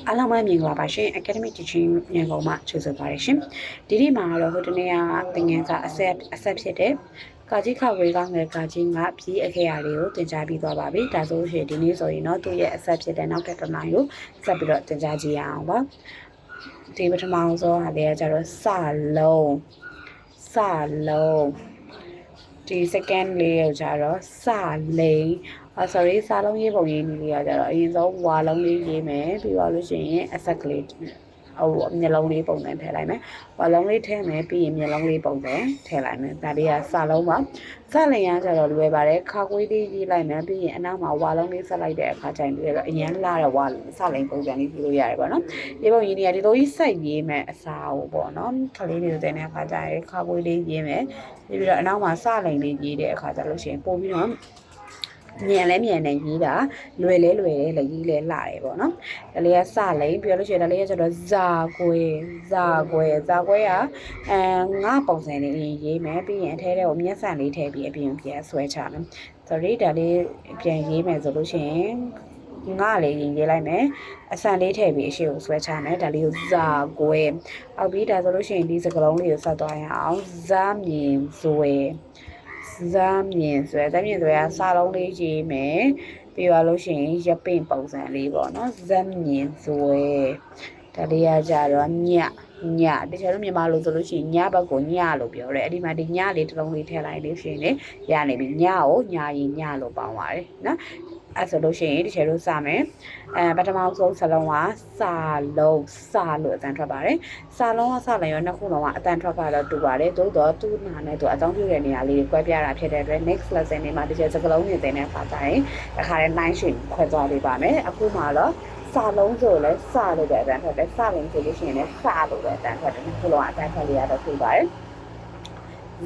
အားလုံးပဲမြင်ကြပါရှင် Academic Teaching ညံကုန်မှကျေးဇူးပါတယ်ရှင်ဒီနေ့မှာတော့ဟိုတနေ့ကသင်ငန်းစာအဆက်ဖြစ်တဲ့ကာကြီးခဝေကောင်းတဲ့ကာကြီးကပြီးအခရာလေးကိုတင်ကြားပြီးသွားပါပြီဒါဆိုရှင်ဒီနေ့ဆိုရင်တော့သူ့ရဲ့အဆက်ဖြစ်တဲ့နောက်ထပ်တစ်နိုင်ကိုဆက်ပြီးတော့တင်ကြားကြည့်ရအောင်ပါဒီပထမဆုံးဟာလေးကကျတော့စလုံးဒီ second လေးကိုကျတော့စလိန်sorry စာလုံးရေးပုံရေးနည်းလေးကကြတော့အရင်ဆုံးဝါလုံးလေးရေးမယ်ပြီးတော့လို့ရှိရင်အဆက်ကလေးဟိုမျက်လုံးလေးပုံစံထည့်လိုက်မယ်ဝါလုံးလေးထည့်မယ်ပြီးရင်မျက်လုံးလေးပုံစံထည့်လိုက်မယ်ဒါလေးကစာလုံးပါစလင်ရကြတော့လွယ်ပါတယ်ခါခွေးလေးရေးလိုက်မယ်ပြီးရင်အနောက်မှာဝါလုံးလေးဆက်လိုက်တဲ့အခါကျရင်ပြီးတော့အရင်လာတဲ့ဝါစလင်ပုံစံလေးပြလို့ရတယ်ပေါ့နော်ဒီပုံရေးနေရဒီလိုကြီးစိုက်ရေးမယ်အစာကိုပေါ့နော်ခလေးလေးတဲ့အခါကျရင်ခါခွေးလေးရေးမယ်ပြီးတော့အနောက်မှာစလင်လေးရေးတဲ့အခါကျလို့ရှိရင်ပို့ပြီးတော့မြန်နေရေးတာလွယ်တယ်လည်းရေးလဲလှတယ်ပေါ့နော်ဒါလေးကစလိန်ပြောလို့ရှိရင်ဒါလေးကကျတော့ဇာကွဲကငါပုံစံလေးရေးမယ်ပြီးရင်အထဲထဲကိုမျက်စံလေးထည့်ပြီးအပြင်ပြန်ဆွဲချမယ် sorry ဒါလေးပြန်ရေးမယ်ဆိုလို့ရှိရင်ငါလေးရေးလိုက်မယ်အစံလေးထည့်ပြီးအရှိကိုဆွဲချမယ်ဒါလေးကိုဇာကွဲအောက်ပြီးဒါဆိုလို့ရှိရင်ဒီစကလုံးလေးကိုဆက်သွားရအောင်ဇာမြင်ဆွဲဇာမြင်ဆွဲကစာလုံးလေးရေးမယ်ပြီးတော့လို့ရှိရင်ရပင့်ပုံစံလေးပေါ့နော်ဇာမြင်ဆွဲဒါလေးကကြတော့ညတခြားလို့မြန်မာလိုဆိုလို့ရှိရင်ညဘက်ကိုညလို့ပြောတယ်အဲ့ဒီမှာဒီညလေးတစ်လုံးလေးထည့်လိုက်လို့ရှိရင်လေရနေပြီညကိုညရင်ညလို့ပေါင်းပါတယ်နော်အဲ့ဆိုလို့ရှိရင်တခြားလို့စမယ်ပထမဆုံးစလုံးကစာလို့အတန်ထွက်ပါတယ်စာလုံးကစလိုက်ရောနှစ်ခုလုံးကအတန်ထွက်ကတော့တူပါတယ်သို့တော့သူ့နာနဲ့သူအကြောင်းပြုတဲ့နေရာလေးကိုကွဲပြားတာဖြစ်တဲ့အတွက် next lesson တွေမှာတခြားစကားလုံးတွေသင်တဲ့အခါကျရင်တစ်ခါတည်း line ရှင်ခွဲသွားပေးပါမယ်အခုမှတော့စာလုံးဆိုလဲစလို့ပဲအတန်ထွက်တယ်စလုံးဆိုလို့ရှိရင်လည်းစလို့ပဲအတန်ထွက်တယ်နှစ်ခုလုံးအတန်ထွက်လေးရတော့တူပါတယ်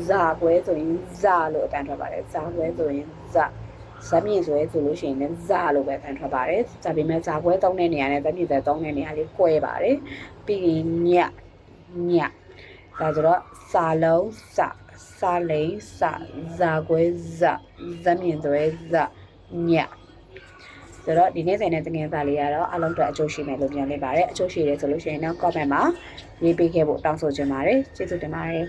ဇာကွဲဆိုရင်ဇာလို့အတန်ထွက်ပါတယ်ဇာကွဲဆိုရင်ဇာဇာမြင့်ဆိုလို့ရှိရင်လည်းဇာလို့ပဲအတန်ထွက်ပါတယ်ဒါပေမဲ့ဇာကွဲသုံးတဲ့နေရာနဲ့ဇာမြင့်တဲ့သုံးတဲ့နေရာလေးကွဲပါတယ်ပြီးရင်ညဒါဆိုတော့စာလုံးစာလိန်ဇာကွဲဇာမြင့်ဆိုဇာညဆိုတော့ဒီနေ့ဆိုင်တဲ့သင်ခန်းစာလေးကတော့အလုံးအတွက်အကျိုးရှိမယ်လို့ပြန်လိုက်ပါတယ်အကျိုးရှိတယ်ဆိုလို့ရှိရင်တော့ comment မှာရေးပေးခဲ့ဖို့တောင်းဆိုချင်ပါတယ်ကျေးဇူးတင်ပါတယ်